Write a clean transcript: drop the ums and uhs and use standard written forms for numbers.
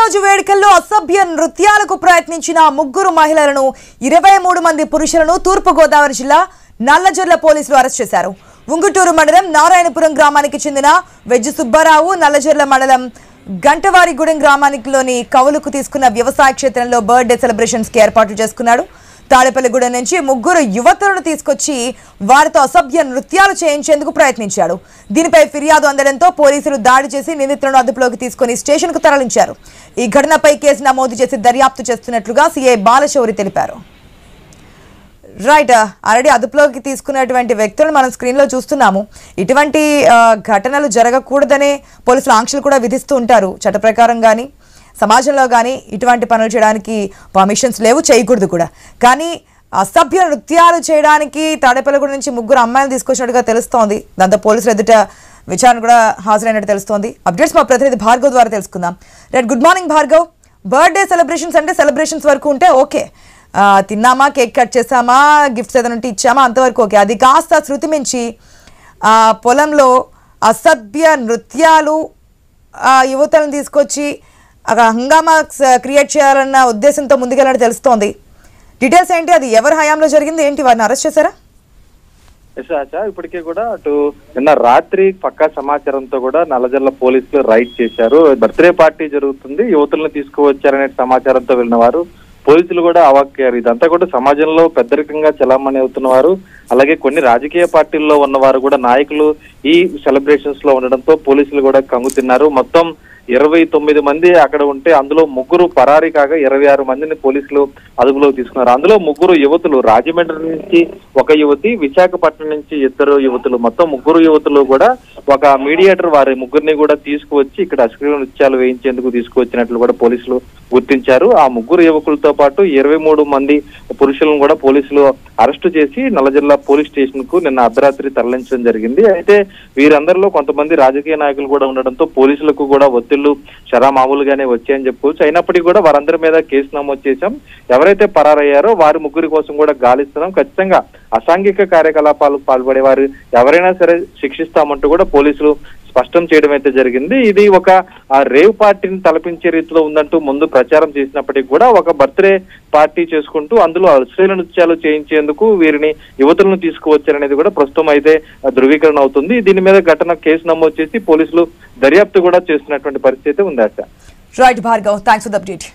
పుట్టినరోజు వేడుకల్లో అసభ్య నృత్యాలకు ప్రయత్నించిన ముగ్గురు మహిళలను 23 మంది పురుషులను తూర్పు గోదావరి జిల్లా నల్లజర్ల పోలీసులు అరెస్ట్ చేశారు. ఉంగుటూరు మండలం నారాయణపురం గ్రామానికి చెందిన వెజ్జి సుబ్బారావు నల్లజర్ల మండలం గంటవారిగూడెం గ్రామానికిలోని కౌలుకు తీసుకున్న వ్యవసాయ క్షేత్రంలో బర్త్డే సెలబ్రేషన్స్ కి ఏర్పాట్లు చేసుకున్నాడు. తాడేపల్లిగూడెం నుంచి ముగ్గురు యువతులను తీసుకొచ్చి వారితో అసభ్య నృత్యాలు చేయించేందుకు ప్రయత్నించాడు. దీనిపై ఫిర్యాదు అందడంతో పోలీసులు దాడి చేసి నిందితులను అదుపులోకి తీసుకుని స్టేషన్కు తరలించారు. ఈ ఘటనపై కేసు నమోదు చేసి దర్యాప్తు చేస్తున్నట్లుగా సీఐ బాలశౌరి తెలిపారు. రైట్, ఆల్రెడీ అదుపులోకి తీసుకున్నటువంటి వ్యక్తులను మనం స్క్రీన్లో చూస్తున్నాము. ఇటువంటి ఘటనలు జరగకూడదనే పోలీసులు ఆంక్షలు కూడా విధిస్తూ ఉంటారు. చట్ట ప్రకారం కానీ సమాజంలో కానీ ఇటువంటి పనులు చేయడానికి పర్మిషన్స్ లేవు, చేయకూడదు కూడా. కానీ అసభ్య నృత్యాలు చేయడానికి తాడేపల్లిగూడెం నుంచి ముగ్గురు అమ్మాయిలు తీసుకొచ్చినట్టుగా తెలుస్తోంది. దాంతో పోలీసులు ఎదుట విచారణ కూడా హాజరైనట్టు తెలుస్తోంది. అప్డేట్స్ మా ప్రతినిధి భార్గవ్ ద్వారా తెలుసుకుందాం. Right, good morning Bhargav. Birthday celebrations అంటే సెలబ్రేషన్స్ వరకు ఉంటే ఓకే, తిన్నామా, కేక్ కట్ చేసామా, గిఫ్ట్స్ ఏదైనా ఉంటే ఇచ్చామా, అంతవరకు ఓకే. అది కాస్త శృతి మించి పొలంలో అసభ్య నృత్యాలు యువతలను తీసుకొచ్చి అక్కడ హంగామా క్రియేట్ చేయాలన్న ఉద్దేశంతో ముందుకెళ్ళడం తెలుస్తోంది. డీటెయిల్స్ ఏంటి, అది ఎవరి హయాంలో జరిగింది, ఏంటి, వారిని అరెస్ట్ చేశారా? ఇప్పటికే కూడా అటు నిన్న రాత్రి పక్కా సమాచారంతో కూడా నల్లజర్ల పోలీసులు రైడ్ చేశారు. బర్త్డే పార్టీ జరుగుతుంది, యువతులను తీసుకువచ్చారనే సమాచారంతో వెళ్ళిన వారు పోలీసులు కూడా అవాక్కయ్యారు. ఇదంతా కూడా సమాజంలో పెద్దరికంగా చలామణి అవుతున్నవారు, అలాగే కొన్ని రాజకీయ పార్టీల్లో ఉన్నవారు కూడా నాయకులు ఈ సెలబ్రేషన్స్ లో ఉండడంతో పోలీసులు కూడా కంగు తిన్నారు. మొత్తం 29 మంది అక్కడ ఉంటే అందులో ముగ్గురు పరారీ కాగా 26 మందిని పోలీసులు అదుపులోకి తీసుకున్నారు. అందులో ముగ్గురు యువతులు, రాజమండ్రి నుంచి ఒక యువతి, విశాఖపట్నం నుంచి 2 యువతులు, మొత్తం ముగ్గురు యువతులు కూడా ఒక మీడియేటర్ వారి ముగ్గురిని కూడా తీసుకువచ్చి ఇక్కడ అశ్లీల నృత్యాలు వేయించేందుకు తీసుకువచ్చినట్లు కూడా పోలీసులు గుర్తించారు. ఆ ముగ్గురు యువకులతో పాటు 23 మంది పురుషులను కూడా పోలీసులు అరెస్టు చేసి నల్లజర్ల పోలీస్ స్టేషన్ కు నిన్న అర్ధరాత్రి తరలించడం జరిగింది. అయితే వీరందరిలో కొంతమంది రాజకీయ నాయకులు కూడా ఉండడంతో పోలీసులకు కూడా ఒత్తిళ్లు మామూలుగానే వచ్చాయని చెప్పుకోవచ్చు. అయినప్పటికీ కూడా వారందరి మీద కేసు నమోదు చేశాం. ఎవరైతే పరారయ్యారో వారి ముగ్గురి కోసం కూడా గాలిస్తున్నాం. ఖచ్చితంగా అసాంఘిక కార్యకలాపాలు పాల్పడే వారు ఎవరైనా సరే శిక్షిస్తామంటూ కూడా పోలీసులు స్పష్టం చేయడం అయితే జరిగింది. ఇది ఒక రేవ్ పార్టీని తలపించే రీతిలో ఉందంటూ ముందు ప్రచారం చేసినప్పటికీ కూడా ఒక బర్త్డే పార్టీ చేసుకుంటూ అందులో అశ్లీల నృత్యాలు చేయించేందుకు వీరిని యువతులను తీసుకువచ్చారనేది కూడా ప్రస్తుతం అయితే ధృవీకరణ అవుతుంది. దీని మీద ఘటన కేసు నమోదు చేసి పోలీసులు దర్యాప్తు కూడా చేస్తున్నటువంటి పరిస్థితి ఉంది. Right Bhargav, thanks for the update.